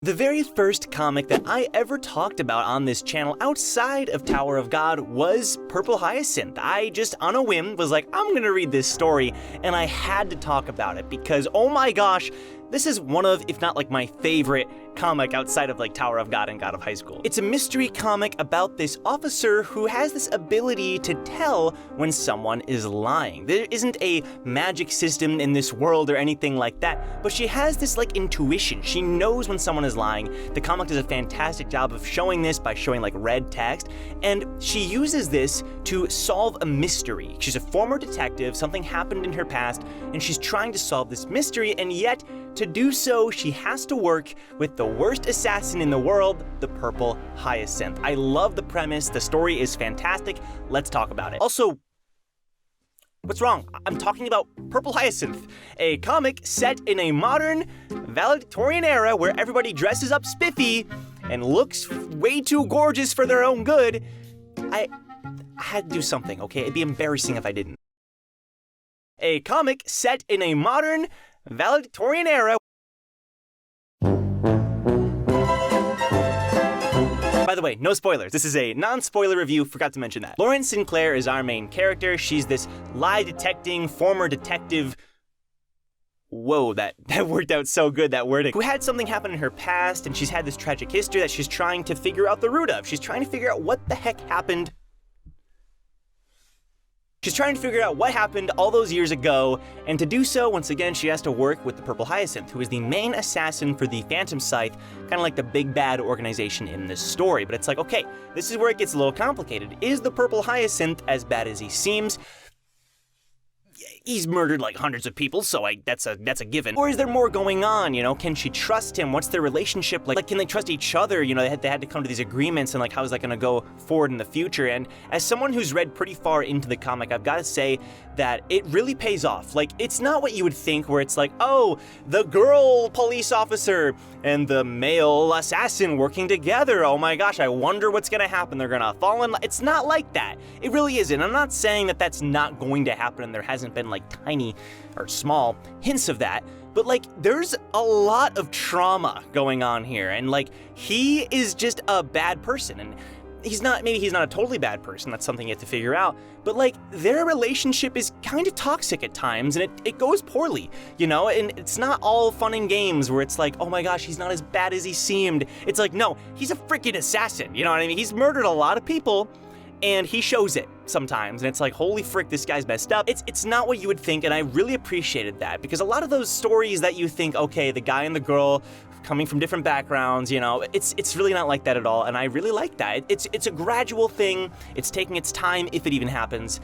The very first comic that I ever talked about on this channel outside of Tower of God was Purple Hyacinth. I just, on a whim, was like, I'm gonna read this story, and I had to talk about it because, oh my gosh, this is one of, if not like my favorite comic outside of like Tower of God and God of High School. It's a mystery comic about this officer who has this ability to tell when someone is lying. There isn't a magic system in this world or anything like that, but she has this like intuition. She knows when someone is lying. The comic does a fantastic job of showing this by showing like red text, and she uses this to solve a mystery. She's a former detective, something happened in her past, and she's trying to solve this mystery, and yet to do so, she has to work with the worst assassin in the world, the Purple Hyacinth. I love the premise. The story is fantastic. Let's talk about it. Also, what's wrong? I'm talking about Purple Hyacinth, a comic set in a modern, valedictorian era where everybody dresses up spiffy and looks way too gorgeous for their own good. I had to do something, okay? It'd be embarrassing if I didn't. A comic set in a modern, valedictorian era. By the way, no spoilers. This is a non-spoiler review, forgot to mention that. Lauren Sinclair is our main character. She's this lie-detecting former detective. Whoa, that worked out so good, that wording. Who had something happen in her past, and she's had this tragic history that she's trying to figure out the root of. She's trying to figure out what the heck happened. She's trying to figure out what happened all those years ago, and to do so, once again, she has to work with the Purple Hyacinth, who is the main assassin for the Phantom Scythe, kind of like the big bad organization in this story. But it's like, okay, this is where it gets a little complicated. Is the Purple Hyacinth as bad as he seems? He's murdered like hundreds of people, so that's a given. Or is there more going on, you know? Can she trust him? What's their relationship like? Can they trust each other? You know, they had to come to these agreements, and like, how is that gonna go forward in the future? And as someone who's read pretty far into the comic, I've gotta say that it really pays off. Like, it's not what you would think, where it's like, oh, the girl police officer and the male assassin working together. Oh my gosh, I wonder what's gonna happen. They're gonna fall in love. It's not like that. It really isn't. I'm not saying that that's not going to happen, and there hasn't been like tiny or small hints of that, but like there's a lot of trauma going on here, and like he is just a bad person, and maybe he's not a totally bad person, that's something you have to figure out, but like their relationship is kind of toxic at times, and it goes poorly, you know, and it's not all fun and games where it's like, oh my gosh, he's not as bad as he seemed. It's like, no, he's a freaking assassin, you know what I mean? He's murdered a lot of people, and he shows it sometimes, and it's like, holy frick, this guy's messed up. It's not what you would think, and I really appreciated that, because a lot of those stories that you think, okay, the guy and the girl coming from different backgrounds, you know, it's really not like that at all, and I really like that. It's a gradual thing. It's taking its time, if it even happens,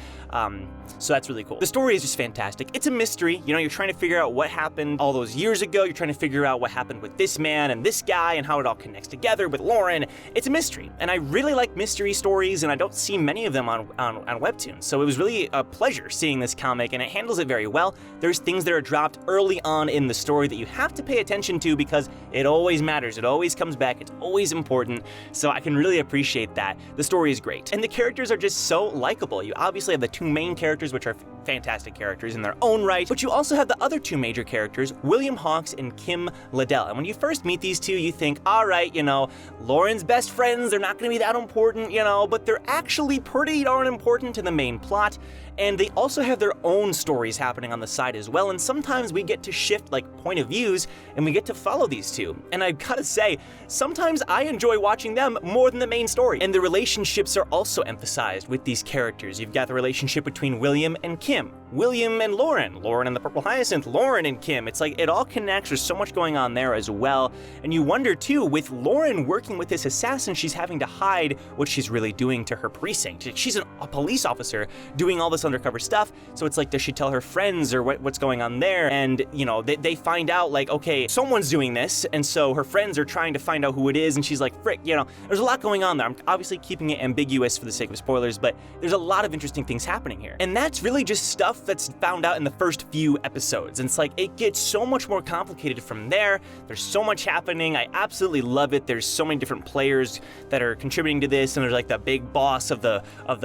so that's really cool. The story is just fantastic. It's a mystery, you know, you're trying to figure out what happened all those years ago, you're trying to figure out what happened with this man and this guy and how it all connects together with Lauren. It's a mystery, and I really like mystery stories, and I don't see many of them on WEBTOON, so it was really a pleasure seeing this comic, and it handles it very well. There's things that are dropped early on in the story that you have to pay attention to because it always matters, it always comes back, it's always important, so I can really appreciate that. The story is great, and the characters are just so likable. You obviously have the two main characters, which are fantastic characters in their own right, but you also have the other two major characters, William Hawks and Kim Liddell. And when you first meet these two, you think, all right, you know, Lauren's best friends, they're not gonna be that important, you know, but they're actually pretty darn important to the main plot. And they also have their own stories happening on the side as well, and sometimes we get to shift like point of views, and we get to follow these two. And I've gotta say, sometimes I enjoy watching them more than the main story. And the relationships are also emphasized with these characters. You've got the relationship between William and Kim, William and Lauren, Lauren and the Purple Hyacinth, Lauren and Kim. It's like, it all connects, there's so much going on there as well. And you wonder too, with Lauren working with this assassin, she's having to hide what she's really doing to her precinct. She's a police officer doing all this undercover stuff, so it's like, does she tell her friends or what's going on there? And you know, they find out like, okay, someone's doing this, and so her friends are trying to find out who it is, and she's like, frick, you know, there's a lot going on there. I'm obviously keeping it ambiguous for the sake of spoilers, but there's a lot of interesting things happening here. And that's really just stuff that's found out in the first few episodes, and it's like, it gets so much more complicated from there. There's so much happening. I absolutely love it. There's so many different players that are contributing to this, and there's like the big boss of the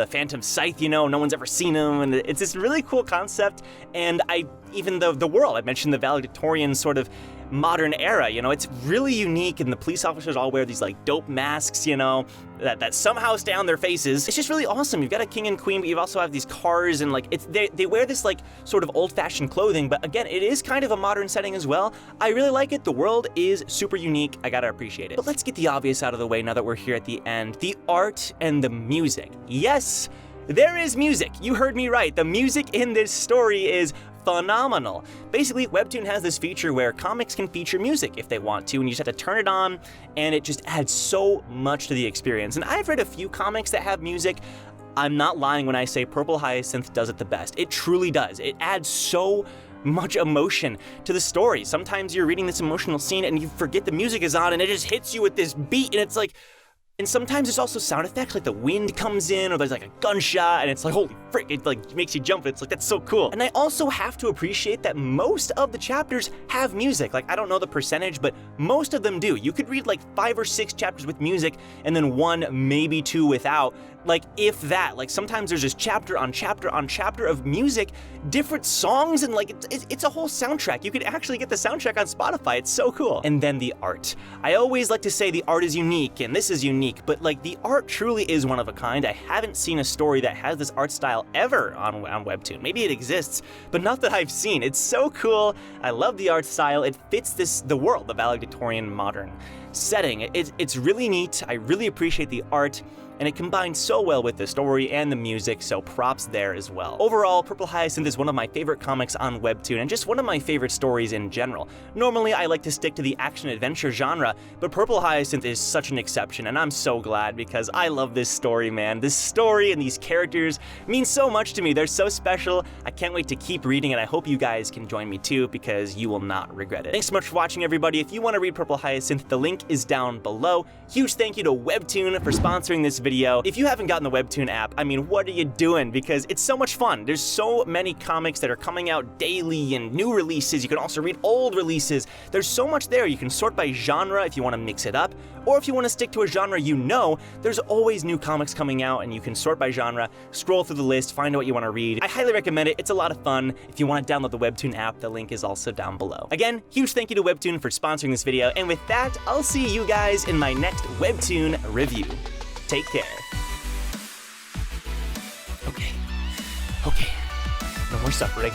Phantom Scythe, you know, no one's ever seen him, and it's this really cool concept. And even the world, I mentioned the valedictorian sort of modern era, you know? It's really unique, and the police officers all wear these like dope masks, you know, that somehow stay on their faces. It's just really awesome. You've got a king and queen, but you also have these cars, and like they wear this like sort of old-fashioned clothing, but again, it is kind of a modern setting as well. I really like it. The world is super unique. I gotta appreciate it. But let's get the obvious out of the way now that we're here at the end. The art and the music. Yes, there is music. You heard me right. The music in this story is phenomenal. Basically, WEBTOON has this feature where comics can feature music if they want to, and you just have to turn it on, and it just adds so much to the experience. And I've read a few comics that have music. I'm not lying when I say Purple Hyacinth does it the best. It truly does. It adds so much emotion to the story. Sometimes you're reading this emotional scene and you forget the music is on, and it just hits you with this beat, and it's like, and sometimes there's also sound effects, like the wind comes in, or there's like a gunshot, and it's like, holy frick, it like makes you jump, and it's like, that's so cool. And I also have to appreciate that most of the chapters have music. Like, I don't know the percentage, but most of them do. You could read like 5 or 6 chapters with music, and then 1, maybe 2 without, like if that. Like sometimes there's just chapter on chapter on chapter of music, different songs, and like it's a whole soundtrack. You could actually get the soundtrack on Spotify. It's so cool. And then the art. I always like to say the art is unique, and this is unique, but like the art truly is one of a kind. I haven't seen a story that has this art style ever on WEBTOON. Maybe it exists, but not that I've seen. It's so cool. I love the art style. It fits the world, the valedictorian modern setting. It's really neat. I really appreciate the art, and it combines so well with the story and the music, so props there as well. Overall, Purple Hyacinth is one of my favorite comics on WEBTOON, and just one of my favorite stories in general. Normally, I like to stick to the action-adventure genre, but Purple Hyacinth is such an exception, and I'm so glad because I love this story, man. This story and these characters mean so much to me. They're so special. I can't wait to keep reading, and I hope you guys can join me too, because you will not regret it. Thanks so much for watching, everybody. If you want to read Purple Hyacinth, the link is down below. Huge thank you to WEBTOON for sponsoring this video. If you haven't gotten the WEBTOON app, I mean, what are you doing? Because it's so much fun. There's so many comics that are coming out daily and new releases. You can also read old releases. There's so much there. You can sort by genre if you want to mix it up, or if you want to stick to a genre you know, there's always new comics coming out, and you can sort by genre, scroll through the list, find out what you want to read. I highly recommend it. It's a lot of fun. If you want to download the WEBTOON app, the link is also down below. Again, huge thank you to WEBTOON for sponsoring this video, and with that, I'll see you guys in my next WEBTOON review. Take care. Okay, no more suffering.